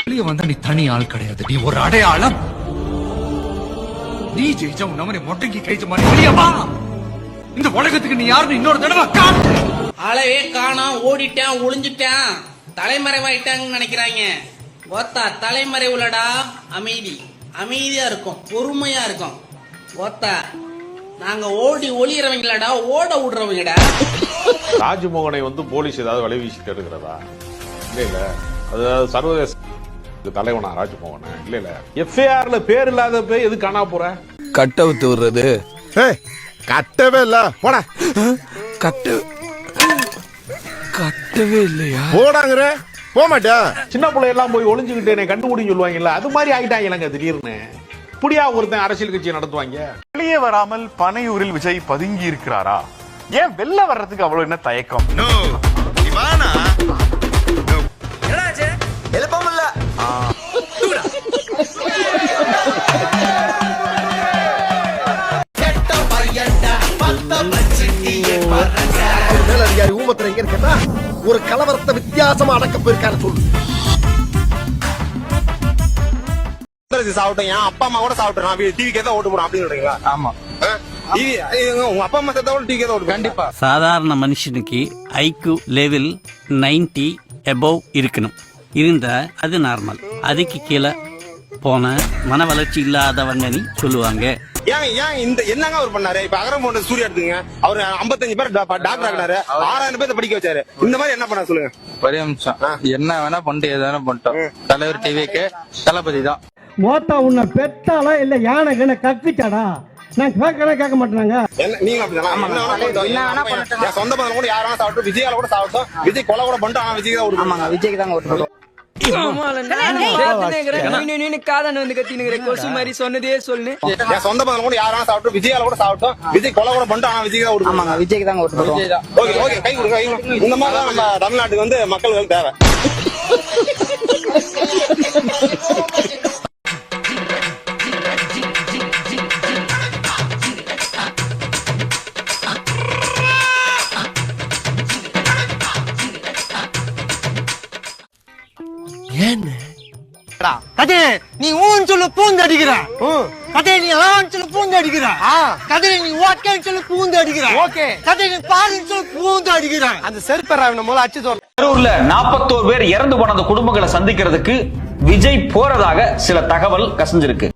வெளியே வந்தா நீ தனி ஆள் கிடையாது, நீ ஒரு அடையாளம். நீ ஜெயிச்ச உன்னை மொட்டைக்கு கழிச்ச மாதிரி வெளியே வா. இந்த உலகத்துக்கு நீ யாருன்னு இன்னொரு தடவை காட்டு. அளவே காணோம், ஓடிட்டான், ஒளிஞ்சிட்டான், தலைமறைவாயிட்டாங்கன்னு நினைக்கிறாங்க. ஓத்தா தலைமறை உள்ளடா. அமைதி, அமைதியா இருக்கும், பொறுமையா இருக்கும். ஓத்தா நாங்க ஓடி ஒளியறவங்களடா, ஓட விடுறவங்கடா. ராஜ்மோகனை போலீஸ் ஏதாவது வலை வீசி தேடுகிறதா? இல்ல அது சர்வதேச தலைவனா ராஜ்மோகன்? இல்ல எஃப்ஐஆர்ல பேர் இல்லாத போய் எது காணா போற? கட்டவுத்து விடுறது கட்டவே இல்ல போட. கட்டவே இல்லையா? போடாங்கற போக மாட்டியா? சின்ன பிள்ளை எல்லாம் போய் ஒளிஞ்சுக்கிட்டே கண்டுபிடின்னு சொல்லுவாங்கல்ல, அது மாதிரி ஆயிட்டாங்க திடீர்னு. இப்படியா ஒருத்தன் அரசியல் கட்சியை நடத்துவாங்க? வெளியே வராமல் பனையூரில் விஜய் பதுங்கி இருக்கிறாரா? ஏன் வெளில வர்றதுக்கு அவ்வளவு என்ன தயக்கம்? ஒரு கலவரத்தை வித்தியாசமா அடக்க போயிருக்காரு சொல்லு. சாப்பிட்டேன், என் அப்பா அம்மா கூட சாப்பிட்டேன், டிவி கேதான் ஓட்டு போறோம் அப்படின்னு. ஆமா, உங்க அப்பா அம்மா சேர்த்தா கூட டிவி கேதான் ஓட்டு. கண்டிப்பா சாதாரண மனுஷனுக்கு ஐக்யூ லெவல் 90 above இருக்கணும். இருந்தா அது நார்மல். அதுக்கு கீழே போன மன வளர்ச்சி இல்லாதவங்கன்னு சொல்லுவாங்க. ஏன் இந்த என்னங்க அவர் பண்ணாரு? இப்ப அகரமோண்ட சூர்யா எடுத்துங்க, அவர் 55 பேர் டாக்டர் ஆகினாரு, 6000 பேர் படிக்க வச்சாரு. இந்த மாதிரி என்ன பண்ண சொல்லுங்க? ஒரே நிமிஷம், என்ன வேணா பண்ணிட்டு எது வேணா பண்ணிட்டோம். தலைவர் டிவிக்கு தளபதி தான். மோத்தா உன்னை பெத்தாலா இல்ல யானை கண்ண கற்பிச்சாடா? நான் கேட்க மாட்டேனாங்க. நீங்க சொந்த பந்தம் கூட யாரும் சாப்பிட்டு, விஜயால கூட சாப்பிட்டோம், விஜய் கொலை கூட பண்ணிட்டோம், ஆனா விஜய் தான் ஓட்டு. விஜய்க்கு தான் ஓட்டு. சொந்த பந்தம் கூட யாரும் சாப்பிட்டு, விஜயால கூட சாப்பிட்டோம், விஜய் கொலை கூட பண்ணிட்டோம், ஆனா விஜய் தான் ஓட்டு. விஜய்க்கு தான் ஓட்டு. கை கொடுங்க. இந்த மாதிரி தான் நம்ம தமிழ்நாட்டுக்கு மக்கள் தேவை. நீ ஊன்னு சொல்லு பூந்து அடிக்கிற, கதை நீ சொல்லு பூந்து அடிக்கிற, கதை நீ ஓகேன்னு சொல்லு பூந்து அடிக்கிற, ஓகே கதை நீ பாருன்னு சொல்லு பூந்து அடிக்கிற. அந்த செருப்பராவின மூலம் அச்சு தோல். கரூர்ல 41 பேர் இறந்து போன அந்த குடும்பங்களை சந்திக்கிறதுக்கு விஜய் போறதாக சில தகவல் கசிஞ்சிருக்கு.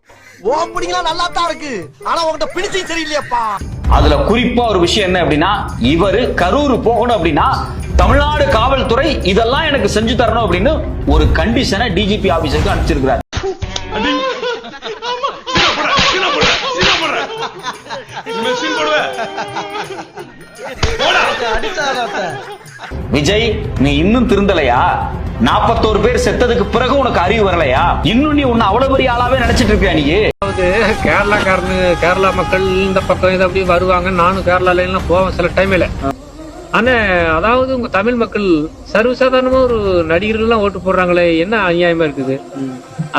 ஓப்பனிங்லாம் நல்லா தான் இருக்கு, ஆனா உங்ககிட்ட பிடிச்சும் சரியில்லையாப்பா. அதுல குறிப்பா ஒரு விஷயம் என்ன அப்படின்னா, இவரு கரூர் போகணும் அப்படின்னா தமிழ்நாடு காவல்துறை இதெல்லாம் எனக்கு செஞ்சு தரணும் அப்படின்னு ஒரு கண்டிஷனை டிஜிபி ஆபீஸருக்கு அனுப்பிச்சிருக்கிறார். விஜய், நீ இன்னும் திருந்தலையா? 41 பேர் செத்ததுக்கு பிறகு உனக்கு அறிவு வரலையா? இன்னும் நீ உன்னை அவ்வளவு பெரிய ஆளாவே நினைச்சிட்டு இருக்கியா? நீ கேரளா மக்கள் இந்த பக்கம் இது அப்படி வருவாங்க. நானும் கேரளால எல்லாம் போவேன் சில டைம்ல. ஆனா அதாவது உங்க தமிழ் மக்கள் சர்வசாதாரணமா ஒரு நடிகர்கள் எல்லாம் ஓட்டு போடுறாங்களே, என்ன அநியாயமா இருக்குது?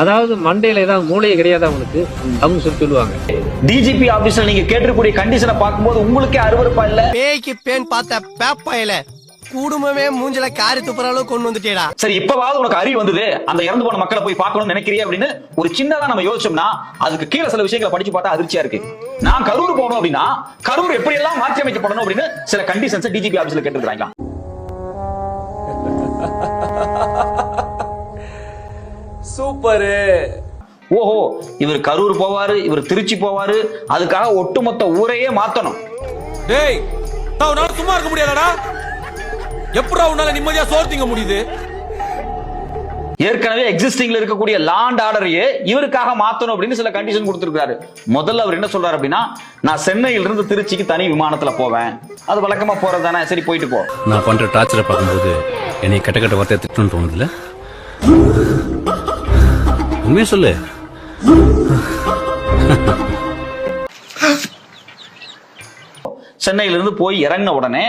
அதாவது மண்டையில ஏதாவது மூளையே கிடையாது அவங்களுக்கு அவங்க சொல்லுவாங்க. டிஜிபி ஆபீஸ்ல நீங்க கேட்டிருக்கக்கூடிய கண்டிஷனை பார்க்கும்போது உங்களுக்கே அருவருப்பா இல்ல? பேய்க்கு பேன் பார்த்த பேப்பாயில குடும்பமே மூஞ்சல காரி துப்புற அளவுக்கு கொண்டு வந்துட்டேடா. சரி, இப்பவாவது உனக்கு அறிவு வந்தது, அந்த இறந்து போன மக்களை போய் பார்க்கணும்னு நினைக்கிறியா அப்படின்னு ஒரு சின்னதா நம்ம யோசிச்சோம்னா அதுக்கு கீழே சில விஷயங்களை படிச்சு பார்த்தா அதிர்ச்சியா இருக்கு. நான் கரூர் போகணும் அப்படின்னா கரூர் எப்படி எல்லாம் மாற்றி அமைக்கப்படணும் அப்படின்னு சில கண்டிஷன்ஸ் டிஜிபி ஆபீஸ்ல கேட்டுருக்காங்க. சூப்பரு. ஓஹோ, இவர் கரூர் போவாரு, இவர் திருச்சி போவாரு, அதுக்காக ஒட்டுமொத்த ஊரையே மாத்தணும். டேய், நான் சும்மா இருக்க முடியாதடா. எப்பறா உன்னால நிம்மதியா சோறு திங்க முடியுது? ஏற்கனவே எக்ஸிஸ்டிங்ல இருக்கக்கூடிய லாண்ட் ஆர்டரையே இவருக்காக மாத்தணும் அப்படின்னு சில கண்டிஷன் கொடுத்திருக்காரு. முதல்ல அவர் என்ன சொல்றாரு அப்படின்னா, நான் சென்னையில இருந்து திருச்சிக்கு தனி விமானத்துல போவேன். அது வழக்கமா போறதானே, சரி போயிட்டு போ. நான் பண்ற டார்ச்சரை பார்க்கும்போது என்னை கட்ட கட்ட வார்த்தையை திட்டணும்னு தோணுதுல? உண்மையை சொல்லு. சென்னையில இருந்து போய் இறங்கின உடனே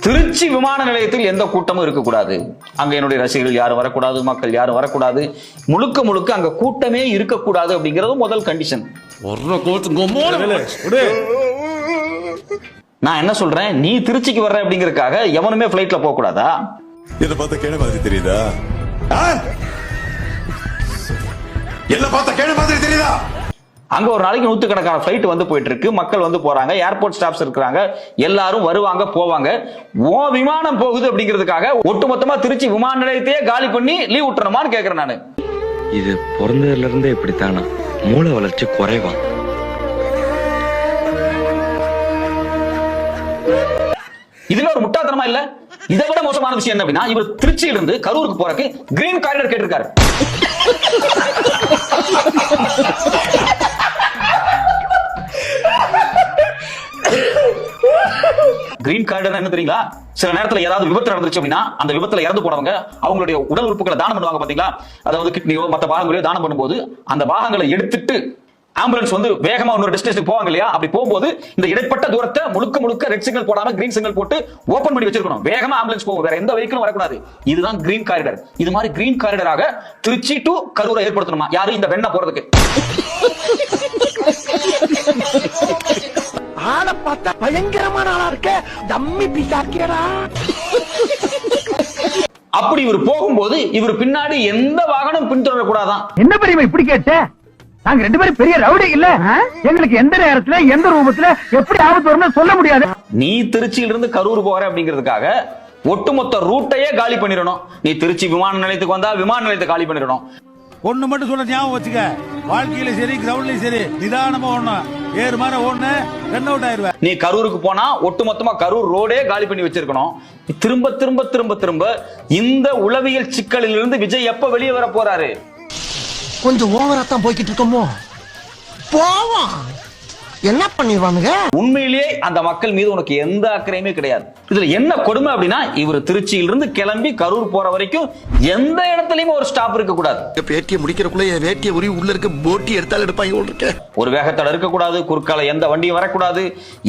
திருச்சி விமான நிலையத்தில் எந்த கூட்டமும் இருக்கக்கூடாது, அங்க என்னுடைய ரசிகர்கள் யாரும் வரக்கூடாது, மக்கள் யாரும் வரக்கூடாது, முழுக்க முழுக்க அங்க கூட்டமே இருக்கக்கூடாது அப்படிங்கிறது முதல் கண்டிஷன். நான் என்ன சொல்றேன், நீ திருச்சிக்கு வர்ற அப்படிங்கறதுக்காக எவனுமே பிளைட்ல போக கூடாதா? இத பார்த்த கேன மாதிரி தெரியுதா? என்ன பார்த்தா கேடு மாதிரி தெரியுதா? அங்க ஒரு நாளைக்கு நூத்துக்கணக்கான ஃபிளைட் வந்து போயிட்டு இருக்கு, மக்கள் வந்து போறாங்க, ஏர்போர்ட் ஸ்டாஃப்ஸ் இருக்காங்க, எல்லாரும் வருவாங்க போவாங்க. ஓ விமானம் போகுது அப்படிங்கிறதுக்காக ஒட்டுமொத்தமா திருச்சி விமான நிலையத்தையே காலி பண்ணி லீவ் விட்டுறணுமான்னு கேக்குறேன் நானு. இது பிறந்ததுல இருந்தே இப்படித்தானா? மூளை வளர்ச்சி குறைவா? இதுல ஒரு முட்டாள்தனமா இல்ல? இதை விட மோசமான விஷயம் என்ன அப்படின்னா, இவர் திருச்சியில இருந்து கரூருக்கு போறதுக்கு கிரீன் காரிடர் கேட்டிருக்காரு. கிரீன் காரிடர் என்ன தெரியுங்களா? சில நேரத்துல ஏதாவது விபத்து நடந்துச்சு அப்படின்னா அந்த விபத்துல இறந்து போனவங்க அவங்களுடைய உடல் உறுப்புகளை தானம் பண்ணுவாங்க பாத்தீங்களா? அதாவது கிட்னியோ மத்த பாகங்களையோ தானம் பண்ணும்போது அந்த பாகங்களை எடுத்துட்டு ஆம்புலன்ஸ் வந்து வேகமா ஒரு டெஸ்டினேஷன் போவாங்க இல்லையா? அப்படி போகும்போது இந்த இடைப்பட்ட தூரத்தை முழுக்க ரெட் சிக்னல் போடாம கிரீன் சிக்னல் போட்டு ஓபன் பண்ணி வச்சிருக்கணும். வேகமா ஆம்புலன்ஸ் போகும், வேற எந்த வெஹிக்கிளும் வரக்கூடாது. இதுதான் கிரீன் காரிடர். இது மாதிரி கிரீன் காரிடராக திருச்சி டு கரூரை ஏற்படுத்தணுமா? யாரு இந்த வெண்ண போறதுக்கு? ஆளை பார்த்தா பயங்கரமான ஆளா இருக்க, தம்மி பிசாக்கியடா. அப்படி இவர் போகும்போது இவர் பின்னாடி எந்த வாகனம் பின்தொடர கூடாதான். என்ன பெரியமா இப்படி கேட்ட? நாங்க ரெண்டு பேரும் பெரிய ரவுடி இல்ல, எங்களுக்கு எந்த நேரத்துல எந்த ரூபத்துல எப்படி ஆபத்து வரும்னு சொல்ல முடியாது. நீ திருச்சியில இருந்து கரூர் போற அப்படிங்கிறதுக்காக ஒட்டுமொத்த ரூட்டையே காலி பண்ணிடணும். நீ திருச்சி விமான நிலையத்துக்கு வந்தா விமான நிலையத்தை காலி பண்ணிடணும். ஒண்ணு மட்டும் சொல்ல ஞாபகம் வச்சுக்க, வாழ்க்கையில சரி கிரவுண்ட்லயும் சரி நிதானமா ஓடணும். ஏறு மாதிரி ஓடுன ரன் அவுட் ஆயிருவ. நீ கரூருக்கு போனா ஒட்டுமொத்தமா கரூர் ரோடே காலி பண்ணி வச்சிருக்கணும். திரும்ப திரும்ப திரும்ப திரும்ப இந்த உளவியல் சிக்கலில் இருந்து விஜய் எப்ப வெளியே வர போறாரு? கொஞ்சம் ஓவரா தான் போய்கிட்டு இருக்கோமோ? போவோம், என்ன பண்ணிடுவானுங்க? உண்மையிலேயே அந்த மக்கள் மீது உனக்கு எந்த அக்கறையுமே கிடையாது. இதுல என்ன கொடுமை அப்படின்னா, இவர் திருச்சியிலிருந்து கிளம்பி கரூர் போற வரைக்கும் எந்த இடத்துலயும் ஒரு ஸ்டாப் இருக்க கூடாது. பேட்டியை முடிக்கிறக்குள்ள வேட்டியை உரி உள்ள இருக்க போட்டி எடுத்தாலும் எடுப்பாங்க. ஒரு வேகத்தடை இருக்கக்கூடாது, குறுக்கால எந்த வண்டியும் வரக்கூடாது,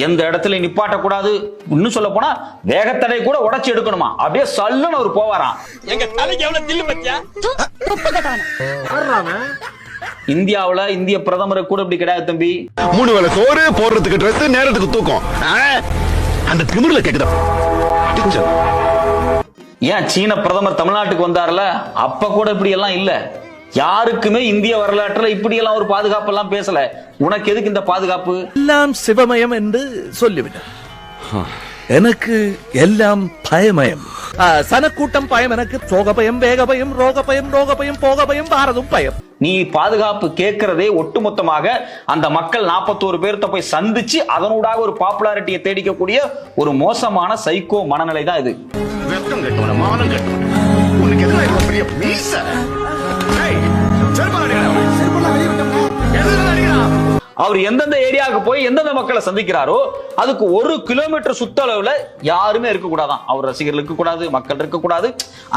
எந்த இடத்துல நிப்பாட்டக்கூடாது. இன்னும் சொல்ல போனா வேகத்தடை கூட உடைச்சு எடுக்கணுமா? அப்படியே சல்லுன்னு அவர் போவாராம். எங்க தலைக்கு எவ்வளவு தில்லு பத்தியா? இந்தியாவுல இந்திய பிரதமருக்கு கூட இப்படி கிடையாது தம்பி. 3 வேளை சோறு, போடுறதுக்கு ட்ரெஸ், நேரத்துக்கு தூக்கம். அந்த திமிர்ல கேக்குதா? ஏன் சீன பிரதமர் தமிழ்நாட்டுக்கு வந்தார்ல, அப்ப கூட இப்படி எல்லாம் இல்ல. யாருக்குமே இந்திய வரலாற்றுல இப்படி எல்லாம் ஒரு பாதுகாப்பு எல்லாம் பேசல. உனக்கு எதுக்கு இந்த பாதுகாப்பு? எல்லாம் சிவமயம் என்று சொல்லிவிட, எனக்கு எல்லாம் பயமயம். சனக்கூட்டம் பயம், எனக்கு சோக பயம், வேக பயம், ரோக பயம், ரோக பயம், போக பயம், பாரதும் பயம். நீ பாதுகாப்பு கேட்கிறதே ஒட்டுமொத்தமாக அந்த மக்கள் 41 பேர்த்த போய் சந்திச்சு அதனூடாக ஒரு பாப்புலாரிட்டியை தேடிக்கக்கூடிய ஒரு மோசமான சைக்கோ மனநிலை தான் இது. வெக்கம் கட்டவன, மானம் கட்டவன, உனக்கு எதுனா இவ்வளவு பெரிய மீச? அவர் எந்தெந்த ஏரியாவுக்கு போய் எந்தெந்த மக்களை சந்திக்கிறாரோ அதுக்கு 1 கிலோமீட்டர் சுத்தளவுல யாருமே இருக்க கூடாதான். அவர் ரசிகர்கள் இருக்க கூடாது, மக்கள் இருக்க கூடாது.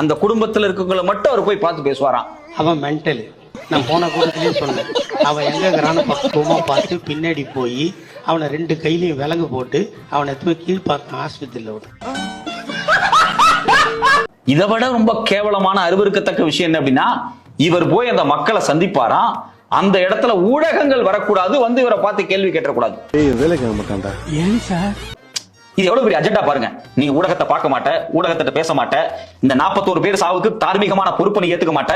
அந்த குடும்பத்துல இருக்கவங்களை மட்டும் அவர் போய் பார்த்து பேசுவாராம். அவன் மென்டல். நான் போன கூட்டத்திலயும் சொன்னேன், அவன் எங்க கிரான பக்குவமா பார்த்து பின்னாடி போய் அவனை 2 கையிலையும் விலங்கு போட்டு அவனை போய் கீழ்பார்க்க ஆஸ்பத்திரியில விட்டு. இதை விட ரொம்ப கேவலமான அருவருக்கத்தக்க விஷயம் என்ன அப்படின்னா, இவர் போய் அந்த மக்களை சந்திப்பாராம். அந்த இடத்துல ஊடகங்கள் வரக்கூடாது, வந்து இவரை பார்த்து கேள்வி கேட்டக்கூடாது. ஏன் சார் இது எவ்வளவு பெரிய அஜெண்டா பாருங்க. நீ ஊடகத்தை பார்க்க மாட்ட, ஊடகத்திட்ட பேச மாட்ட, இந்த 41 பேர் சாவுக்கு தார்மீகமான பொறுப்பை நீ ஏத்துக்க மாட்ட.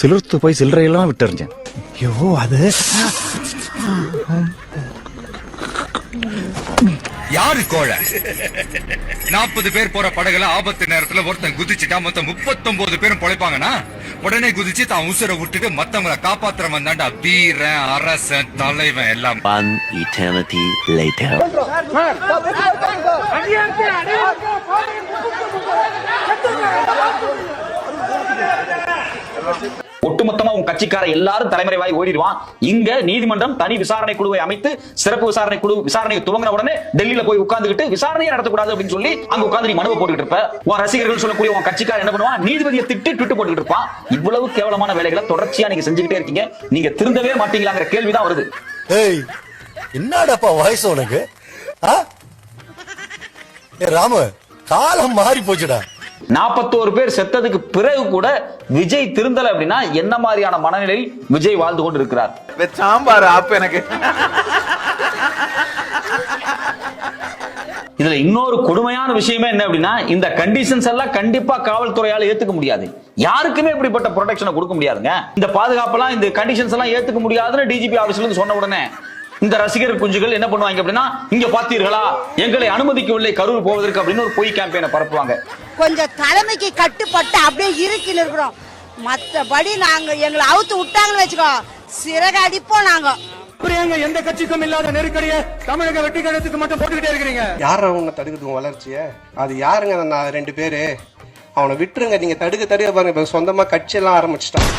சிலர்த்து போய் சில்லறையெல்லாம் விட்டுறிஞ்சேன். ஐயோ, அது யாரு கோழ? 40 பேர் போற படகுல ஆபத்து நேரத்துல ஒருத்தன் குதிச்சுட்டா மொத்தம் 39 பேரும் பொழைப்பாங்கன்னா, உடனே குதிச்சு தான் உசுரை விட்டுட்டு மத்தவங்களை காப்பாத்துற வந்தாண்டா வீரன், அரசன், தலைவன் எல்லாம். One eternity later. ஒட்டுமொத்தமா உன் கட்சிக்கார எல்லாரும் தலைமறைவாய் ஓடிடுவான். இங்க நீதிமன்றம் தனி விசாரணை குழுவை அமைத்து சிறப்பு விசாரணை குழு விசாரணையை துவங்கின உடனே டெல்லியில போய் உட்கார்ந்துகிட்டு விசாரணையை நடத்தக்கூடாது அப்படின்னு சொல்லி அங்க உட்கார்ந்து நீ மனுவை போட்டுக்கிட்டு இருப்ப. உன் ரசிகர்கள் சொல்லக்கூடிய உன் கட்சிக்கார என்ன பண்ணுவான்? நீதிபதியை திட்டி ட்விட் போட்டுக்கிட்டு இருப்பான். இவ்வளவு கேவலமான வேலைகளை தொடர்ச்சியா நீங்க செஞ்சுக்கிட்டே இருக்கீங்க. நீங்க திருந்தவே மாட்டீங்களாங்கிற கேள்விதான் வருது. என்னடாப்பா வயசு உனக்கு? ராமு, காலம் மாறி போச்சுடா. 41 பேர் செத்ததுக்கு பிறகு கூட விஜய் திருந்தல அப்படின்னா என்ன மாதிரியான மனநிலையில் விஜய் வாழ்ந்து கொண்டு இருக்கிறார்? சாம்பார் ஆப் எனக்கு இதுல இன்னொரு கொடுமையான விஷயமே என்ன அப்படின்னா, இந்த கண்டிஷன்ஸ் எல்லாம் கண்டிப்பா காவல்துறையால ஏத்துக்க முடியாது. யாருக்குமே இப்படிப்பட்ட ப்ரொடெக்ஷனை கொடுக்க முடியாதுங்க. இந்த பாதுகாப்பெல்லாம், இந்த கண்டிஷன்ஸ் எல்லாம் ஏத்துக்க முடியாதுன்னு டிஜிபி ஆபீஸ்ல இருந்து சொன்ன உடனே இந்த ரசிகர் குஞ்சுகள் என்ன பண்ணுவாங்க அப்படின்னா, இங்க பாத்தீர்களா எங்களை அனுமதிக்கவில்லை கரூர் போவதற்கு அப்படின்னு ஒரு பொய் கேம்பெயினை பரப்புவாங்க. கொஞ்சம் தலைமைக்கு கட்டுப்பட்டு அப்படியே இருக்கின்னு இருக்கிறோம். மற்றபடி நாங்க எங்களை அவுத்து விட்டாங்கன்னு வச்சுக்கோ, சிறகு அடிப்போம் நாங்க. எந்த கட்சிக்கும் இல்லாத நெருக்கடியை தமிழக வெற்றி கழகத்துக்கு மட்டும் போட்டுக்கிட்டே இருக்கிறீங்க. யார உன்னை தடுக்குது வளர்ச்சிய? அது யாருங்க? நான் 2 பேரு அவனை விட்டுருங்க. நீங்க தடுக்க பாருங்க, சொந்தமா கட்சி எல்லாம் ஆரம்பிச்சுட்டான்.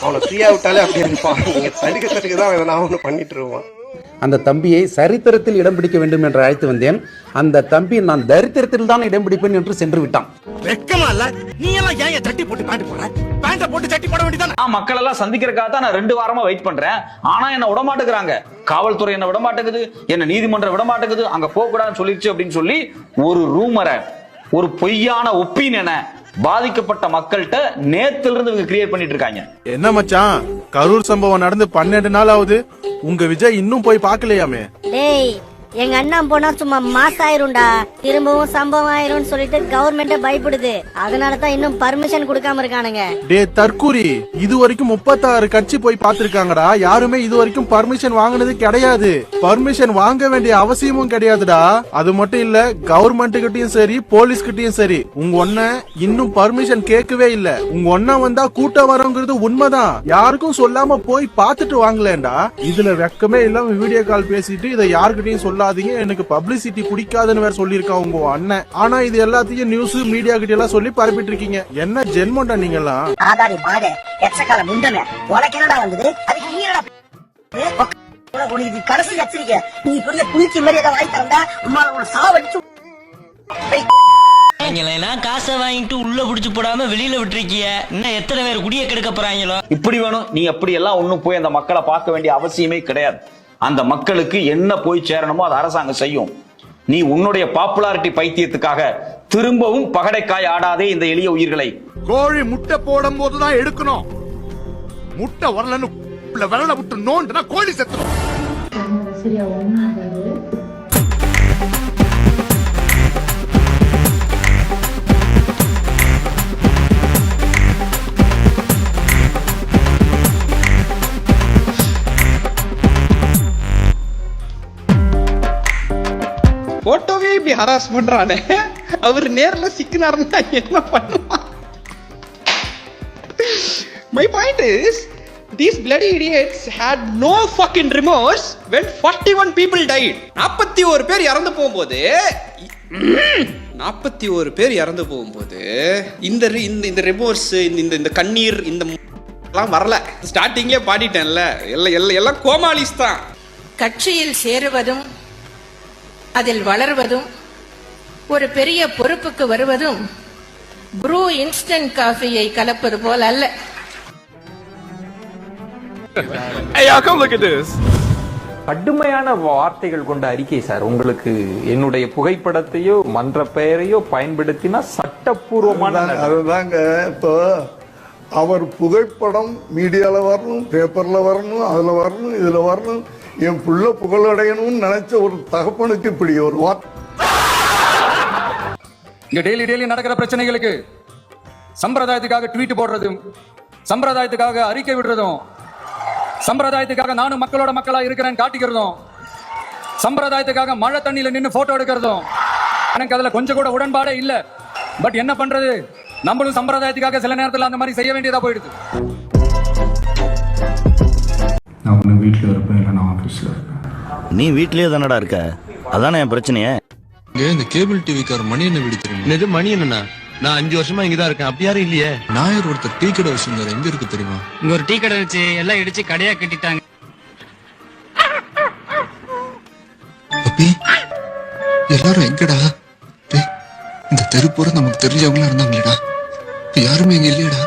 அவனை ஃப்ரீயா விட்டாலே அப்படி இருப்பான். நீங்க தடுக்க தான் எதனா ஒண்ணு பண்ணிட்டு இருவான். அந்த தம்பியை சரித்திரத்தில் இடம் பிடிக்க வேண்டும் என்று அழைத்து வந்தேன். அந்த தம்பி நான் தரித்திரத்தில் தான் இடம் பிடிப்பேன் என்று சென்று விட்டான். வெக்கமா இல்ல? நீ எல்லாம் ஏன் சட்டி போட்டு பேண்ட் போடுற? பேண்ட போட்டு சட்டி போட வேண்டியதானே? மக்கள் எல்லாம் சந்திக்கிறதுக்காக தான் நான் 2 வாரமா வெயிட் பண்றேன். ஆனா என்ன விட மாட்டேங்கிறாங்க. காவல்துறை என்ன விட மாட்டேங்குது, என்ன நீதிமன்றம் விட மாட்டேங்குது. அங்க போக கூடாதுன்னு சொல்லிடுச்சு அப்படின்னு சொல்லி ஒரு ரூமரை, ஒரு பொய்யான ஒப்பீனியனை பாதிக்கப்பட்ட மக்கள்கிட்ட நேத்துல இருந்து இவங்க கிரியேட் பண்ணிட்டு இருக்காங்க. என்ன மச்சான், கரூர் சம்பவம் நடந்து 12 நாள் ஆகுது, உங்க விஜய் இன்னும் போய் பாக்கலையாமே? டேய், எங்க அண்ணா போனா சும்மா மாஸ் ஆயிரும்டா. திரும்பவும் சம்பவம் ஆயிரும்னு சொல்லிட்டு கவர்மெண்ட் பயப்படுது. அதனாலதான் இன்னும் பர்மிஷன் கொடுக்காம இருக்கானுங்க. டே தற்கூரி, இது வரைக்கும் 36 கட்சி போய் பாத்துருக்காங்கடா. யாருமே இது வரைக்கும் பர்மிஷன் வாங்கினது கிடையாது. பர்மிஷன் வாங்க வேண்டிய அவசியமும் கிடையாதுடா. அது மட்டும் இல்ல, கவர்மெண்ட் கிட்டயும் சரி, போலீஸ் கிட்டயும் சரி, உங்க ஒன்ன இன்னும் பர்மிஷன் கேட்கவே இல்ல. உங்க ஒன்ன வந்தா கூட்டம் வரங்கிறது உண்மைதான். யாருக்கும் சொல்லாம போய் பாத்துட்டு வாங்கலேண்டா. இதுல வெக்கமே இல்லாம வீடியோ கால் பேசிட்டு இதை யாருக்கிட்டையும் சொல்ல எனக்கு பப்ளிசிட்டி பிடிக்காதுன்னு வேற சொல்லிருக்கான் உங்க அண்ணன். ஆனா இது எல்லாத்தையும் நியூஸ் மீடியா கிட்ட எல்லாம் சொல்லி பரப்பிட்டு இருக்கீங்க. என்ன ஜென்மண்டா நீங்க எல்லாம்? ஆதாரி மாடு எச்சகால முண்டமே உனக்கு என்னடா வந்தது? அது நீங்கடா கடைசி எச்சரிக்கை. நீ புரிய புளிச்சி மாதிரி ஏதாவது வாங்கி தந்தா உங்களை சாவடிச்சு காசை வாங்கிட்டு உள்ள புடிச்சு போடாம வெளியில விட்டுருக்கிய. இன்னும் எத்தனை பேர் குடிய கெடுக்க போறாங்களோ? இப்படி வேணும். நீ அப்படி எல்லாம் ஒண்ணும் போய் அந்த மக்களை பார்க்க வேண்டிய அவசியமே கிடையாது. அந்த மக்களுக்கு என்ன போய் சேரணுமோ அது அரசாங்கம் செய்யும். நீ உன்னுடைய பாப்புலாரிட்டி பைத்தியத்துக்காக திரும்பவும் பகடைக்காய் ஆடாதே இந்த எளிய உயிர்களை. கோழி முட்டை போடும் போதுதான் எடுக்கணும். முட்டை வரலன்னு விரல விட்டு நோண்டுனா கோழி செத்துரும். போட்டோவே இப்படி ஹராஸ் பண்றானே, அவர் நேர்ல சிக்கினாருன்னா என்ன பண்ணுவான்? My point is, these bloody idiots had no fucking remorse when 41 people died. 41 பேர் இறந்து போகும்போது 41 பேர் இறந்து போகும்போது இந்த இந்த ரிமோர்ஸ், இந்த கண்ணீர், இந்த எல்லாம் வரல. ஸ்டார்டிங்லயே பாடிட்டேன்ல, எல்லாம் கோமாளிஸ் தான். கட்சியில் சேருவதும் அதில் வளர்வதும் ஒரு பெரிய பொறுப்புக்கு வருவதும் ப்ரூ இன்ஸ்டன்ட் காஃபியை கலப்பது போல் அல்ல. கடுமையான வார்த்தைகள் கொண்ட அறிக்கை சார். உங்களுக்கு என்னுடைய புகைப்படத்தையோ மன்ற பெயரையோ பயன்படுத்தினா சட்டப்பூர்வமான அதுதாங்க. இப்போ அவர் புகைப்படம் மீடியால வரணும், பேப்பர்ல வரணும், அதுல வரணும், இதுல வரணும், என் புள்ள புகழடையணும்னு நினைச்ச ஒரு தகப்பனுக்கு இப்படி ஒரு இங்க டெய்லி நடக்கிற பிரச்சனைகளுக்கு சம்பிரதாயத்துக்காக ட்வீட் போடுறதும், சம்பிரதாயத்துக்காக அறிக்கை விடுறதும், சம்பிரதாயத்துக்காக நானும் மக்களோட மக்களா இருக்கிறேன்னு காட்டிக்கிறதும், சம்பிரதாயத்துக்காக மழை தண்ணியில நின்று போட்டோ எடுக்கிறதும் எனக்கு அதுல கொஞ்சம் கூட உடன்பாடே இல்ல. பட் என்ன பண்றது, நம்மளும் சம்பிரதாயத்துக்காக சில நேரத்தில் அந்த மாதிரி செய்ய வேண்டியதா போயிடுது. நான் ஒன்று வீட்டில் இருப்பேன், இல்லை நான் ஆஃபீஸில் இருப்பேன். நீ வீட்லயே தானடா இருக்க, அதானே என் பிரச்சனையே. இந்த கேபிள் டிவிக்கார மணி என்ன வீடு தெரியும்? இது மணி என்னன்னா, நான் 5 வருஷமா இங்கதான் இருக்கேன். அப்படி யாரும் இல்லையே. நாயர் ஒருத்தர் டீ கடை வச்சிருந்தாரு, எங்க இருக்கு தெரியுமா? இங்க ஒரு டீ கடை வச்சு எல்லாம் இடிச்சு கடையா கட்டிட்டாங்க. எல்லாரும் எங்கடா? இந்த தெரு பூரா நமக்கு தெரிஞ்சவங்களா இருந்தாங்களேடா, யாருமே இங்க இல்லையடா.